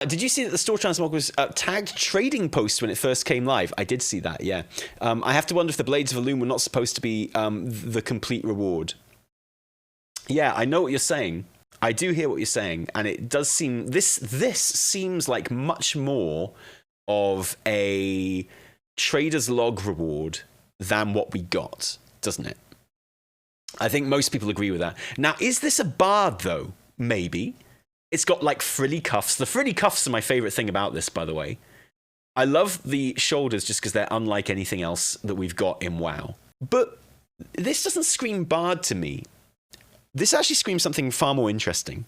Did you see that the store transmog was tagged trading posts when it first came live? I did see that, yeah. I have to wonder if the Blades of Illume were not supposed to be the complete reward. Yeah, I know what you're saying. I do hear what you're saying, and it does seem... This seems like much more of a trader's log reward than what we got, doesn't it? I think most people agree with that. Now, is this a bard, though? Maybe. It's got, like, frilly cuffs. The frilly cuffs are my favorite thing about this, by the way. I love the shoulders just because they're unlike anything else that we've got in WoW. But this doesn't scream bard to me. This actually screams something far more interesting.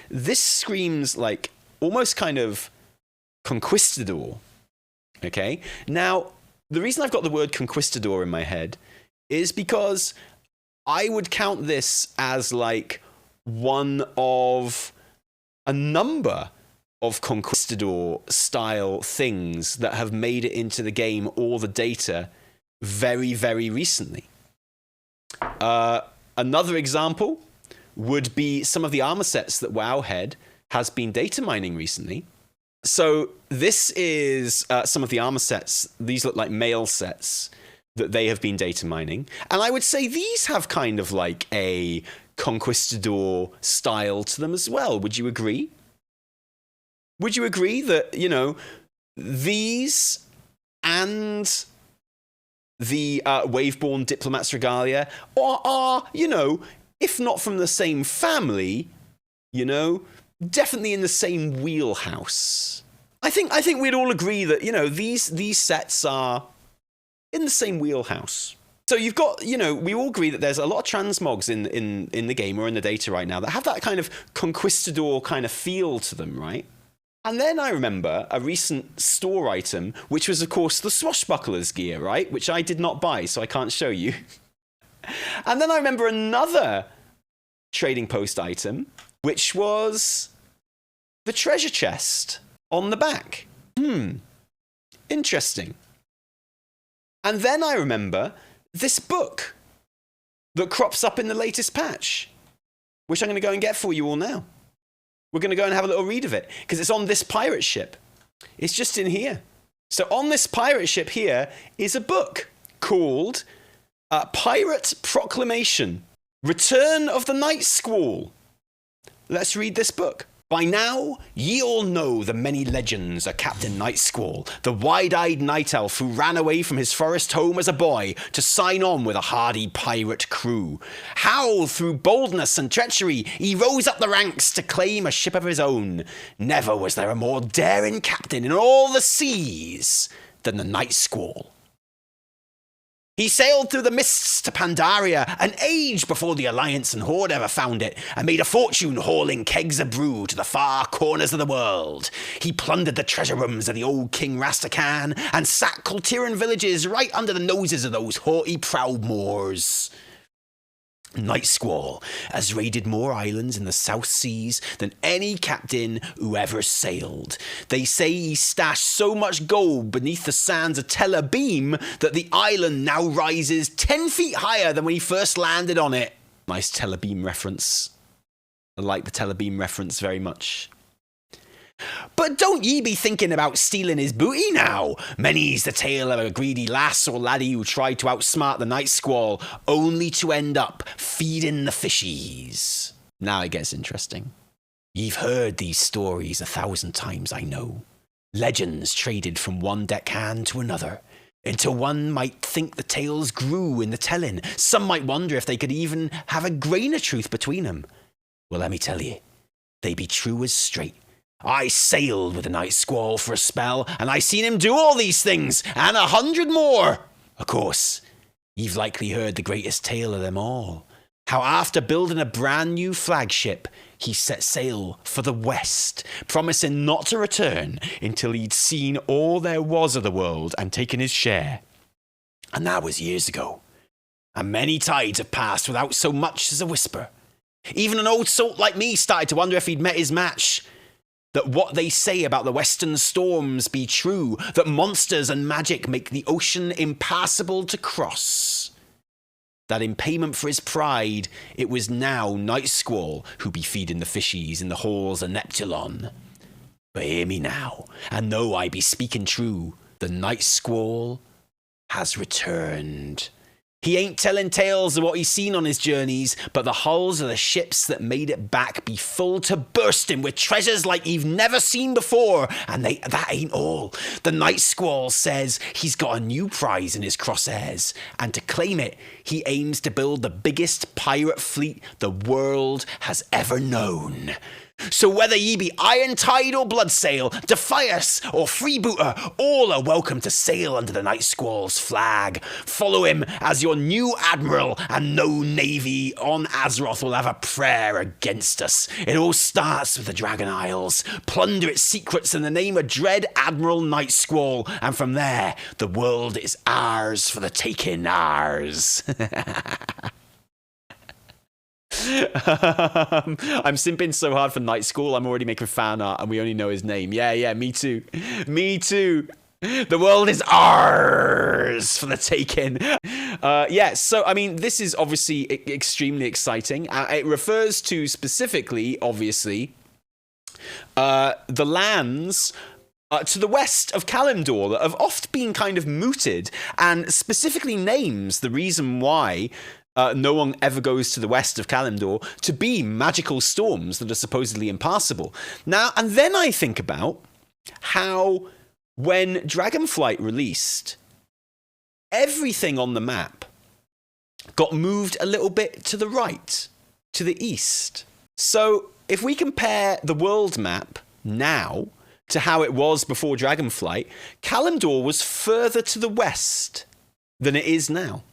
This screams, like, almost kind of Conquistador. Okay? Now, the reason I've got the word Conquistador in my head is because I would count this as, like, one of a number of Conquistador-style things that have made it into the game or the data very, very recently. Another example would be some of the armor sets that Wowhead has been data mining recently. So this is some of the armor sets. These look like mail sets that they have been data mining. And I would say these have kind of like a Conquistador style to them as well. Would you agree? Would you agree that, you know, these and the Waveborn Diplomat's Regalia are, you know, if not from the same family, you know, definitely in the same wheelhouse. I think we'd all agree that, you know, these sets are in the same wheelhouse. So you've got, you know, we all agree that there's a lot of transmogs in the game or in the data right now that have that kind of Conquistador kind of feel to them, right? And then I remember a recent store item, which was, of course, the Swashbuckler's gear, right? Which I did not buy, so I can't show you. And then I remember another trading post item, which was the treasure chest on the back. Interesting. And then I remember this book that crops up in the latest patch, which I'm going to go and get for you all now. We're going to go and have a little read of it, because it's on this pirate ship. It's just in here. So on this pirate ship here is a book called Pirate Proclamation, Return of the Night Squall. Let's read this book. By now, ye all know the many legends of Captain Night Squall, the wide-eyed night elf who ran away from his forest home as a boy to sign on with a hardy pirate crew. How, through boldness and treachery, he rose up the ranks to claim a ship of his own. Never was there a more daring captain in all the seas than the Night Squall. He sailed through the mists to Pandaria, an age before the Alliance and Horde ever found it, and made a fortune hauling kegs of brew to the far corners of the world. He plundered the treasure rooms of the old King Rastakhan, and sacked Kultiran villages right under the noses of those haughty Proudmoors. Night Squall has raided more islands in the South Seas than any captain who ever sailed. They say he stashed so much gold beneath the sands of Taliesin that the island now rises 10 feet higher than when he first landed on it. Nice Taliesin reference. I like the Taliesin reference very much. But don't ye be thinking about stealing his booty now. Many's the tale of a greedy lass or laddie who tried to outsmart the Night Squall, only to end up feeding the fishies. Now it gets interesting. Ye've heard these stories 1,000 times, I know. Legends traded from one deckhand to another, until one might think the tales grew in the telling. Some might wonder if they could even have a grain of truth between them. Well, let me tell ye, they be true as straight. I sailed with the Night Squall for a spell, and I seen him do all these things, and 100 more. Of course, you've likely heard the greatest tale of them all. How after building a brand new flagship, he set sail for the west, promising not to return until he'd seen all there was of the world and taken his share. And that was years ago. And many tides have passed without so much as a whisper. Even an old salt like me started to wonder if he'd met his match. That what they say about the western storms be true, that monsters and magic make the ocean impassable to cross. That in payment for his pride, it was now Night Squall who be feeding the fishies in the halls of Neptulon. But hear me now, and though I be speaking true, the Night Squall has returned. He ain't telling tales of what he's seen on his journeys, but the hulls of the ships that made it back be full to bursting with treasures like you've never seen before. And that ain't all. The Night Squall says he's got a new prize in his crosshairs, and to claim it, he aims to build the biggest pirate fleet the world has ever known. So whether ye be Iron Tide or Bloodsail, Defias or Freebooter, all are welcome to sail under the Night Squall's flag. Follow him as your new admiral, and no navy on Azeroth will have a prayer against us. It all starts with the Dragon Isles. Plunder its secrets in the name of Dread Admiral Night Squall, and from there, the world is ours for the taking, ours. I'm simping so hard for Night Squall, I'm already making fan art and we only know his name. Yeah, me too. Me too. The world is ours for the taking. So, I mean, this is obviously extremely exciting. It refers to specifically, obviously, the lands to the west of Kalimdor that have oft been kind of mooted, and specifically names the reason why no one ever goes to the west of Kalimdor to be magical storms that are supposedly impassable. Now, and then I think about how when Dragonflight released, everything on the map got moved a little bit to the right, to the east. So if we compare the world map now to how it was before Dragonflight, Kalimdor was further to the west than it is now.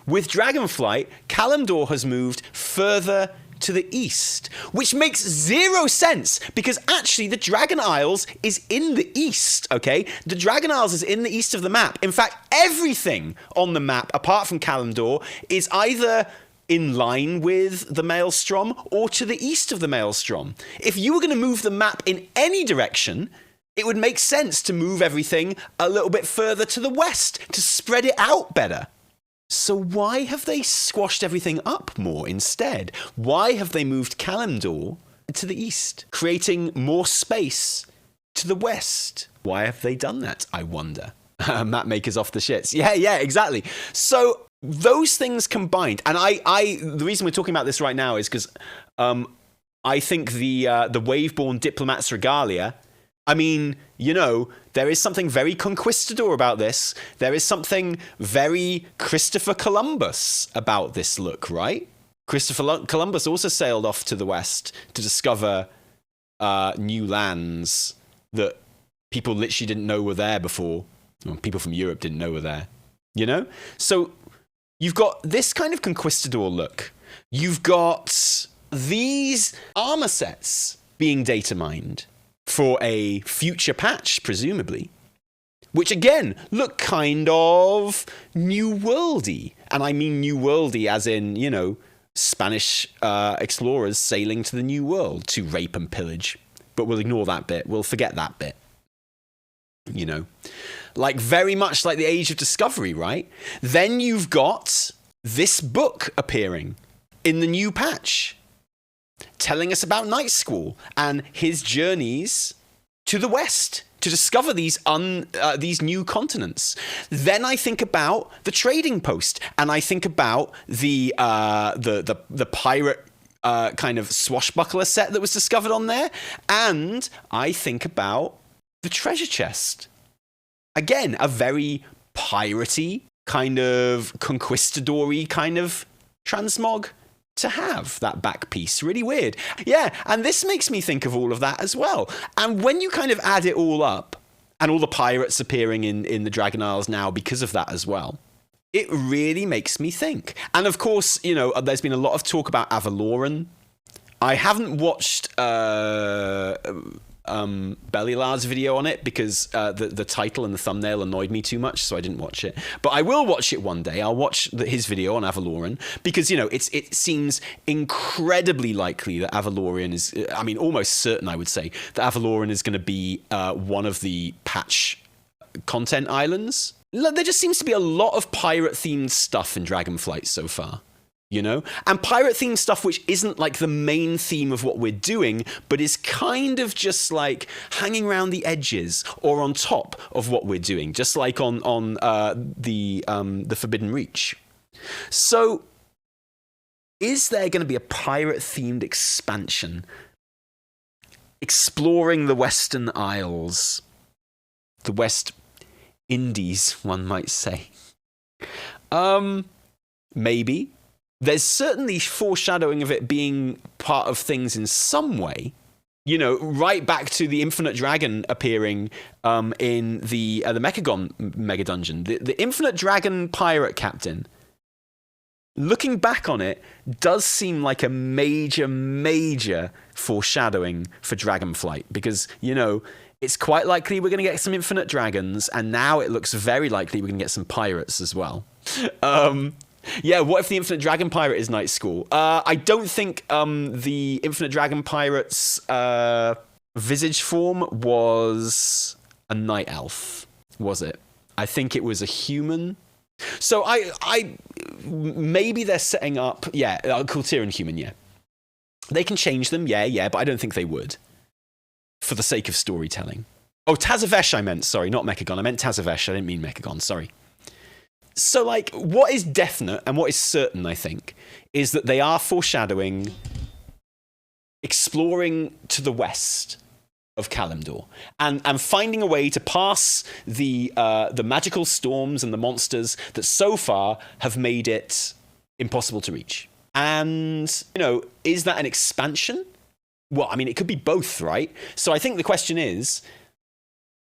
With Dragonflight, Kalimdor has moved further to the east, which makes zero sense because actually the Dragon Isles is in the east, okay? The Dragon Isles is in the east of the map. In fact, everything on the map, apart from Kalimdor, is either in line with the Maelstrom or to the east of the Maelstrom. If you were going to move the map in any direction, it would make sense to move everything a little bit further to the west to spread it out better. So why have they squashed everything up more instead? Why have they moved Kalimdor to the east, creating more space to the west? Why have they done that, I wonder? Map makers off the shits. Yeah, exactly. So those things combined, and the reason we're talking about this right now is because I think the Waveborn Diplomat's Regalia, I mean, you know, there is something very Conquistador about this. There is something very Christopher Columbus about this look, right? Christopher Columbus also sailed off to the west to discover new lands that people literally didn't know were there before. Well, people from Europe didn't know were there, you know? So you've got this kind of Conquistador look. You've got these armor sets being data mined for a future patch, presumably, which again look kind of New Worldy. And I mean New Worldy as in, you know, Spanish explorers sailing to the New World to rape and pillage. But we'll ignore that bit. We'll forget that bit. You know, like very much like the Age of Discovery, right? Then you've got this book appearing in the new patch, telling us about Night Squall and his journeys to the west to discover these new continents. Then I think about the trading post, and I think about the pirate kind of swashbuckler set that was discovered on there, and I think about the treasure chest. Again, a very piratey kind of conquistador-y kind of transmog to have that back piece. Really weird. Yeah, and this makes me think of all of that as well. And when you kind of add it all up, and all the pirates appearing in the Dragon Isles now because of that as well, it really makes me think. And of course, you know, there's been a lot of talk about Avaloran. I haven't watched Bellylard's video on it because the title and the thumbnail annoyed me too much, so I didn't watch it. But I will watch it one day. I'll watch his video on Avaloran because, you know, it seems incredibly likely that Avaloran is, I mean, almost certain, I would say, that Avaloran is going to be one of the patch content islands. There just seems to be a lot of pirate-themed stuff in Dragonflight so far. you know? And pirate themed stuff which isn't like the main theme of what we're doing, but is kind of just like hanging around the edges or on top of what we're doing, just like on the Forbidden Reach. So is there going to be a pirate themed expansion exploring the Western Isles, the West Indies, one might say? Maybe. There's certainly foreshadowing of it being part of things in some way. You know, right back to the Infinite Dragon appearing in the Mechagon Mega Dungeon. The Infinite Dragon pirate captain, looking back on it, does seem like a major foreshadowing for Dragonflight. Because, you know, it's quite likely we're going to get some Infinite Dragons, and now it looks very likely we're going to get some pirates as well. Yeah, what if the Infinite Dragon Pirate is Night Squall? I don't think the Infinite Dragon Pirate's visage form was a Night Elf, was it? I think it was a human. So I maybe they're setting up, Kultiran human, yeah. They can change them, yeah, but I don't think they would. For the sake of storytelling. Oh, Tazavesh I meant, sorry, not Mechagon. I meant Tazavesh, I didn't mean Mechagon, sorry. So, like, what is definite and what is certain, I think, is that they are foreshadowing exploring to the west of Kalimdor and finding a way to pass the magical storms and the monsters that so far have made it impossible to reach. And, you know, is that an expansion? Well, I mean, it could be both, right? So I think the question is,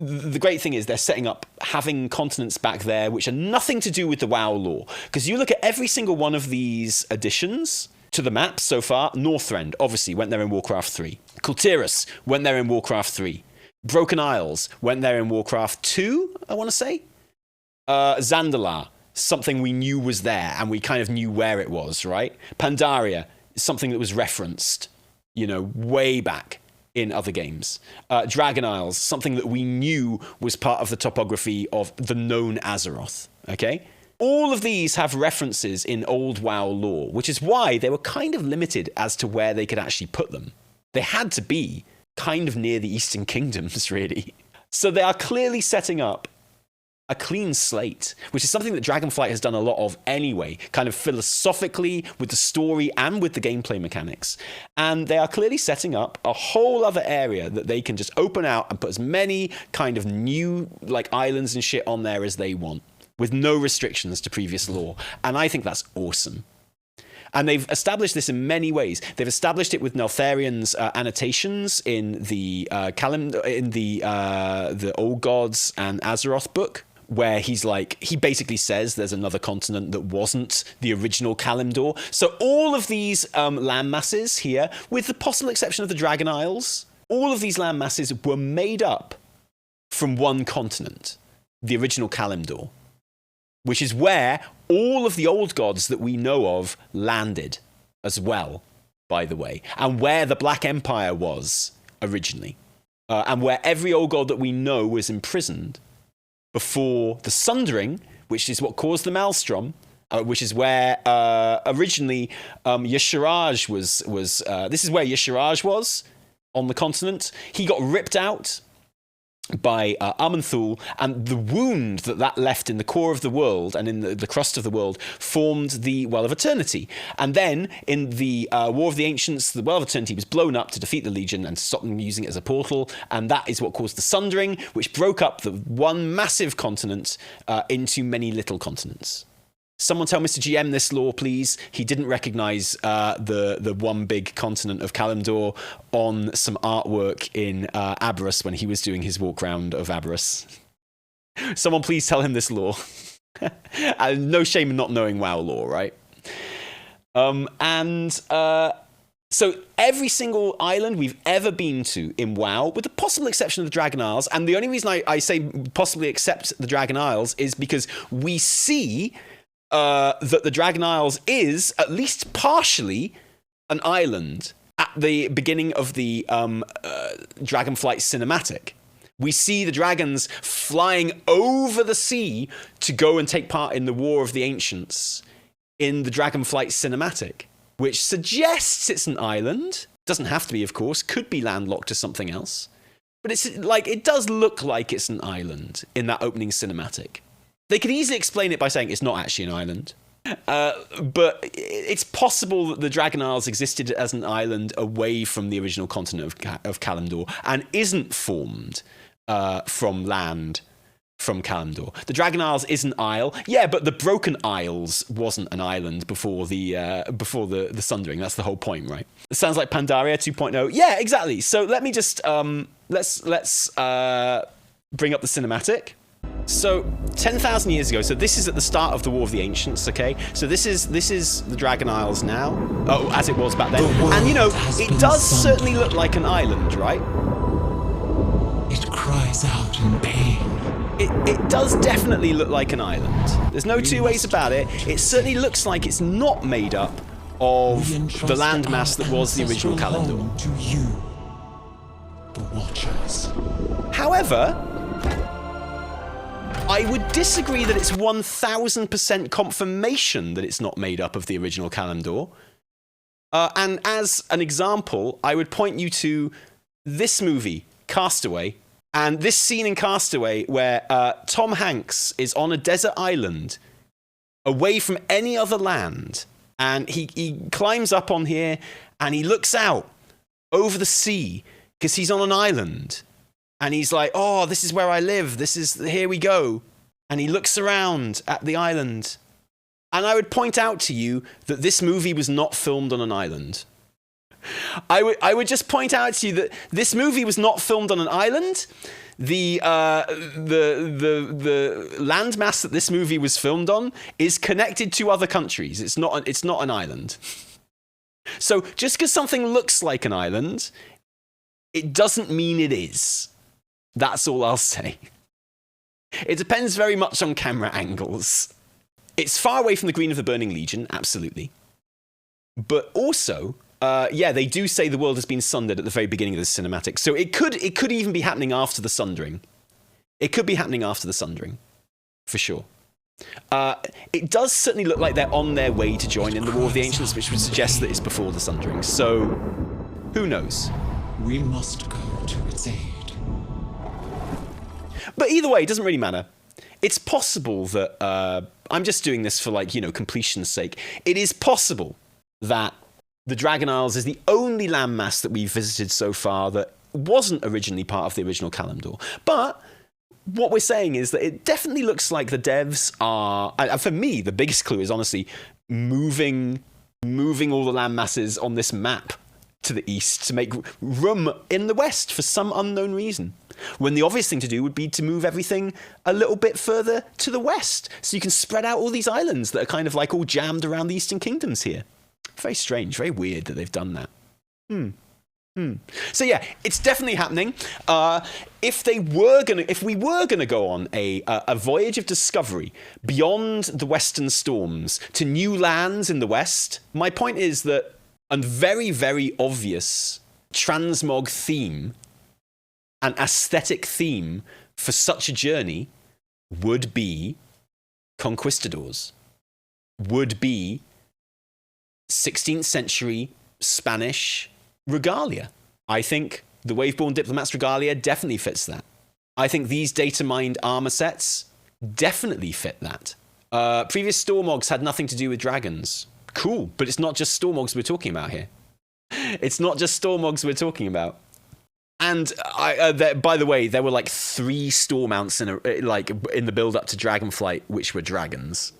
the great thing is they're setting up having continents back there which are nothing to do with the WoW lore. Because you look at every single one of these additions to the map so far. Northrend, obviously, went there in Warcraft 3. Kultiras went there in Warcraft 3. Broken Isles went there in Warcraft 2, I want to say. Zandalar, something we knew was there and we kind of knew where it was, right? Pandaria, something that was referenced, you know, way back in other games. Dragon Isles, something that we knew was part of the topography of the known Azeroth, okay? All of these have references in old WoW lore, which is why they were kind of limited as to where they could actually put them. They had to be kind of near the Eastern Kingdoms, really. So they are clearly setting up a clean slate, which is something that Dragonflight has done a lot of anyway, kind of philosophically with the story and with the gameplay mechanics. And they are clearly setting up a whole other area that they can just open out and put as many kind of new like islands and shit on there as they want, with no restrictions to previous lore. And I think that's awesome. And they've established this in many ways. They've established it with Neltharion's annotations in the the Old Gods and Azeroth book, where he basically says there's another continent that wasn't the original Kalimdor. So all of these land masses here, with the possible exception of the Dragon Isles, all of these land masses were made up from one continent, the original Kalimdor, which is where all of the old gods that we know of landed as well, by the way, and where the Black Empire was originally, and where every old god that we know was imprisoned before the Sundering, which is what caused the Maelstrom, which is where originally Yasharaj was. This is where Yasharaj was on the continent. He got ripped out by Amanthul, and the wound that left in the core of the world and in the crust of the world formed the Well of Eternity. And then in the War of the Ancients, the Well of Eternity was blown up to defeat the Legion and stop them using it as a portal, and that is what caused the Sundering, which broke up the one massive continent into many little continents. Someone tell Mr. GM this lore, please. He didn't recognize the one big continent of Kalimdor on some artwork in Aberrus when he was doing his walk round of Aberrus. Someone please tell him this lore. No shame in not knowing WoW lore, right? So every single island we've ever been to in WoW, with the possible exception of the Dragon Isles, and the only reason I say possibly accept the Dragon Isles is because we see that the Dragon Isles is, at least partially, an island at the beginning of the Dragonflight cinematic. We see the dragons flying over the sea to go and take part in the War of the Ancients in the Dragonflight cinematic, which suggests it's an island. Doesn't have to be, of course. Could be landlocked to something else. But it's like, it does look like it's an island in that opening cinematic. They could easily explain it by saying it's not actually an island. But it's possible that the Dragon Isles existed as an island away from the original continent of Kalimdor and isn't formed from land from Kalimdor. The Dragon Isles is an isle. Yeah, but the Broken Isles wasn't an island before the Sundering. That's the whole point, right? It sounds like Pandaria 2.0. Yeah, exactly. So let me just let's bring up the cinematic. So 10,000 years ago. So this is at the start of the War of the Ancients. Okay. So this is the Dragon Isles now. Oh, as it was back then. And you know, it does certainly look like an island, right? It cries out in pain. It does definitely look like an island. There's no two ways about it. It certainly looks like it's not made up of the landmass that was the original Kalimdor. To you, the Watchers. However, I would disagree that it's 1000% confirmation that it's not made up of the original Kalimdor. And as an example, I would point you to this movie, Castaway. And this scene in Castaway where Tom Hanks is on a desert island away from any other land. And he climbs up on here and he looks out over the sea because he's on an island. And he's like, oh, this is where I live. Here we go. And he looks around at the island. And I would point out to you that this movie was not filmed on an island. I would just point out to you that this movie was not filmed on an island. The landmass that this movie was filmed on is connected to other countries. It's not an island. So just because something looks like an island, it doesn't mean it is. That's all I'll say. It depends very much on camera angles. It's far away from the Green of the Burning Legion, absolutely. But also, yeah, they do say the world has been sundered at the very beginning of the cinematic. So it could even be happening after the Sundering. It could be happening after the Sundering, for sure. It does certainly look like they're on their way to join in the War of the Ancients, which would suggest that it's before the Sundering. So, who knows? We must go to its aid. But either way, it doesn't really matter. It's possible that I'm just doing this for, like, you know, completion's sake. It is possible that the Dragon Isles is the only landmass that we've visited so far that wasn't originally part of the original Kalimdor. But what we're saying is that it definitely looks like the devs are, and for me, the biggest clue is honestly moving all the landmasses on this map to the east to make room in the west for some unknown reason. When the obvious thing to do would be to move everything a little bit further to the west so you can spread out all these islands that are kind of like all jammed around the Eastern Kingdoms here. Very strange, very weird that they've done that. So yeah, it's definitely happening. If we were gonna go on a voyage of discovery beyond the Western Storms to new lands in the West, my point is that a very, very obvious transmog theme, an aesthetic theme for such a journey would be Conquistadors, would be 16th century Spanish regalia. I think the Waveborn Diplomat's regalia definitely fits that. I think these data-mined armor sets definitely fit that. Previous Stormogs had nothing to do with dragons. Cool, but it's not just Stormogs we're talking about here. It's not just Stormogs we're talking about. And by the way, there were like 3 Stormounts in the build-up to Dragonflight, which were dragons.